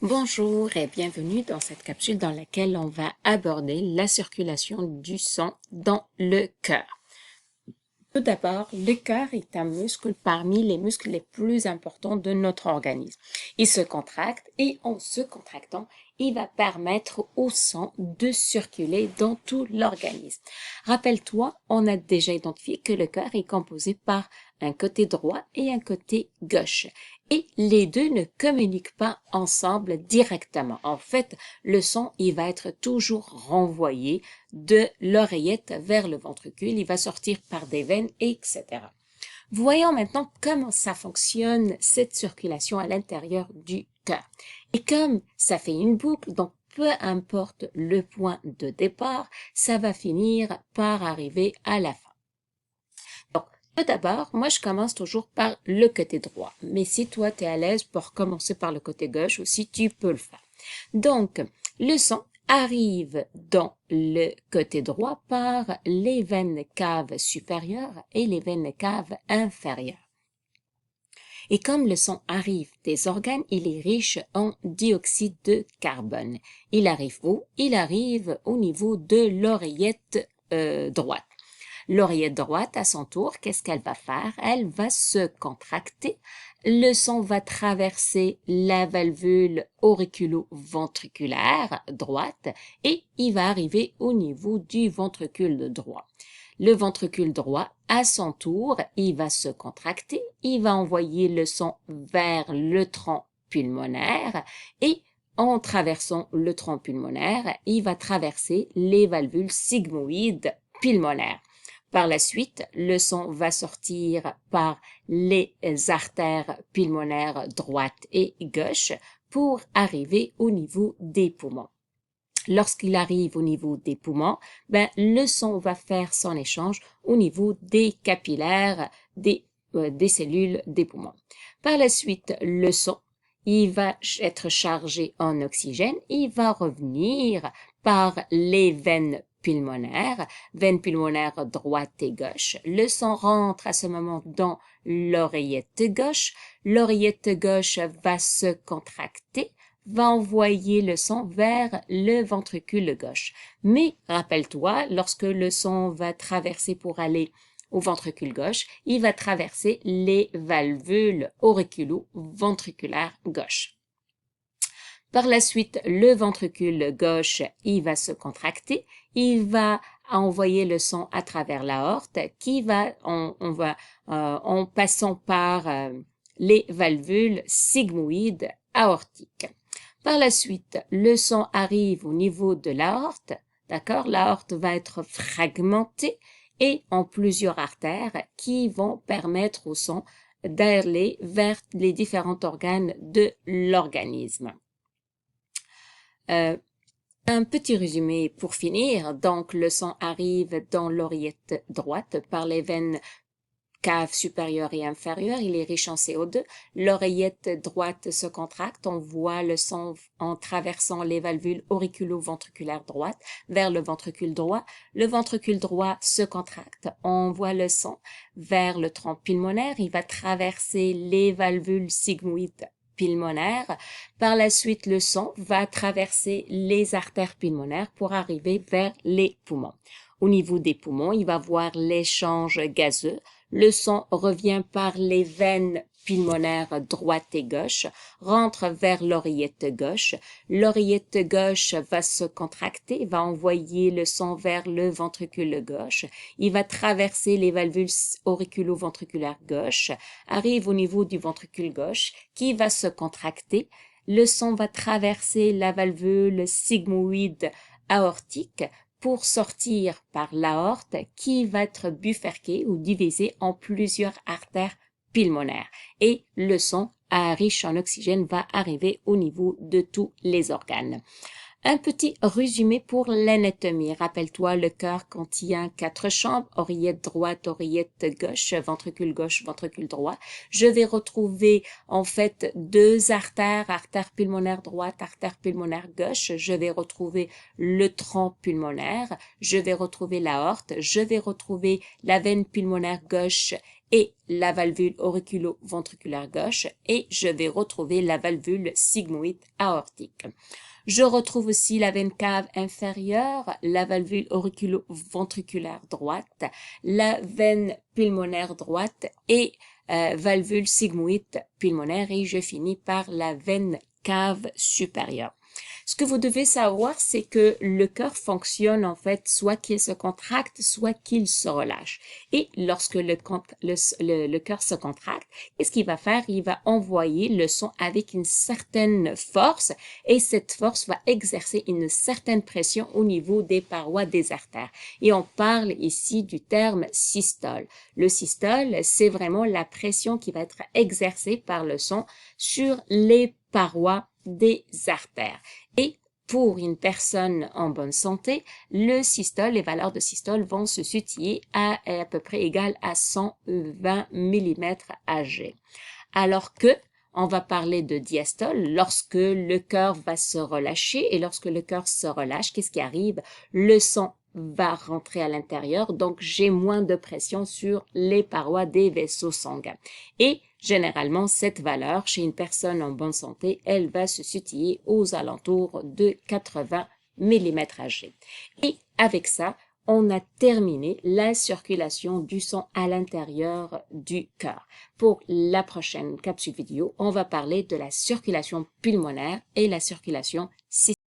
Bonjour et bienvenue dans cette capsule dans laquelle on va aborder la circulation du sang dans le cœur. Tout d'abord, le cœur est un muscle parmi les muscles les plus importants de notre organisme. Il se contracte et en se contractant, il va permettre au sang de circuler dans tout l'organisme. Rappelle-toi, on a déjà identifié que le cœur est composé par un côté droit et un côté gauche. Et les deux ne communiquent pas ensemble directement. En fait, le sang, il va être toujours renvoyé de l'oreillette vers le ventricule. Il va sortir par des veines, etc. Voyons maintenant comment ça fonctionne, cette circulation à l'intérieur du cœur. Et comme ça fait une boucle, donc peu importe le point de départ, ça va finir par arriver à la fin. Donc, tout d'abord, moi je commence toujours par le côté droit. Mais si toi tu es à l'aise pour commencer par le côté gauche aussi, tu peux le faire. Donc, le sang arrive dans le côté droit par les veines caves supérieures et les veines caves inférieures. Et comme le sang arrive des organes, il est riche en dioxyde de carbone. Il arrive où? Il arrive au niveau de l'oreillette droite. L'oreillette droite, à son tour, qu'est-ce qu'elle va faire? Elle va se contracter. Le sang va traverser la valvule auriculo-ventriculaire droite et il va arriver au niveau du ventricule droit. Le ventricule droit, à son tour, il va se contracter, il va envoyer le sang vers le tronc pulmonaire et en traversant le tronc pulmonaire, il va traverser les valvules sigmoïdes pulmonaires. Par la suite, le sang va sortir par les artères pulmonaires droite et gauche pour arriver au niveau des poumons. Lorsqu'il arrive au niveau des poumons, le sang va faire son échange au niveau des capillaires des cellules des poumons. Par la suite, le sang, il va être chargé en oxygène, il va revenir par les veines pulmonaires droite et gauche. Le sang rentre à ce moment dans l'oreillette gauche. L'oreillette gauche va se contracter, va envoyer le sang vers le ventricule gauche. Mais rappelle-toi, lorsque le sang va traverser pour aller au ventricule gauche, il va traverser les valvules auriculo-ventriculaires gauche. Par la suite, le ventricule gauche, il va se contracter, il va envoyer le sang à travers l'aorte qui va, en passant par les valvules sigmoïdes aortiques. Par la suite, le sang arrive au niveau de l'aorte, d'accord? L'aorte va être fragmentée et en plusieurs artères qui vont permettre au sang d'aller vers les différents organes de l'organisme. Un petit résumé pour finir. Donc, le sang arrive dans l'oreillette droite par les veines caves supérieures et inférieures. Il est riche en CO2. L'oreillette droite se contracte. On voit le sang en traversant les valvules auriculo-ventriculaires droite vers le ventricule droit. Le ventricule droit se contracte. On voit le sang vers le tronc pulmonaire. Il va traverser les valvules sigmoïdes pulmonaire. Par la suite, le sang va traverser les artères pulmonaires pour arriver vers les poumons. Au niveau des poumons, il va voir l'échange gazeux. Le sang revient par les veines pulmonaires droite et gauche, rentre vers l'oreillette gauche. L'oreillette gauche va se contracter, va envoyer le sang vers le ventricule gauche. Il va traverser les valvules auriculo-ventriculaires gauche, arrive au niveau du ventricule gauche qui va se contracter. Le sang va traverser la valvule sigmoïde aortique pour sortir par l'aorte qui va être bifurquée ou divisée en plusieurs artères pulmonaires. Et le sang riche en oxygène va arriver au niveau de tous les organes. Un petit résumé pour l'anatomie. Rappelle-toi, le cœur contient 4 chambres, oreillette droite, oreillette gauche, ventricule droit. Je vais retrouver en fait 2 artères, artère pulmonaire droite, artère pulmonaire gauche. Je vais retrouver le tronc pulmonaire, je vais retrouver l'aorte, je vais retrouver la veine pulmonaire gauche et la valvule auriculo-ventriculaire gauche et je vais retrouver la valvule sigmoïde aortique. Je retrouve aussi la veine cave inférieure, la valvule auriculo-ventriculaire droite, la veine pulmonaire droite et valvule sigmoïde pulmonaire et je finis par la veine cave supérieure. Ce que vous devez savoir, c'est que le cœur fonctionne en fait soit qu'il se contracte, soit qu'il se relâche. Et lorsque le cœur se contracte, qu'est-ce qu'il va faire? Il va envoyer le sang avec une certaine force et cette force va exercer une certaine pression au niveau des parois des artères. Et on parle ici du terme systole. Le systole, c'est vraiment la pression qui va être exercée par le sang sur les parois des artères. Et pour une personne en bonne santé, le systole, les valeurs de systole vont se situer à peu près égales à 120 mm Hg. Alors que on va parler de diastole lorsque le cœur va se relâcher et lorsque le cœur se relâche, qu'est-ce qui arrive? Le sang va rentrer à l'intérieur, donc j'ai moins de pression sur les parois des vaisseaux sanguins. Et généralement, cette valeur, chez une personne en bonne santé, elle va se situer aux alentours de 80 mm Hg. Et avec ça, on a terminé la circulation du sang à l'intérieur du cœur. Pour la prochaine capsule vidéo, on va parler de la circulation pulmonaire et la circulation systémique.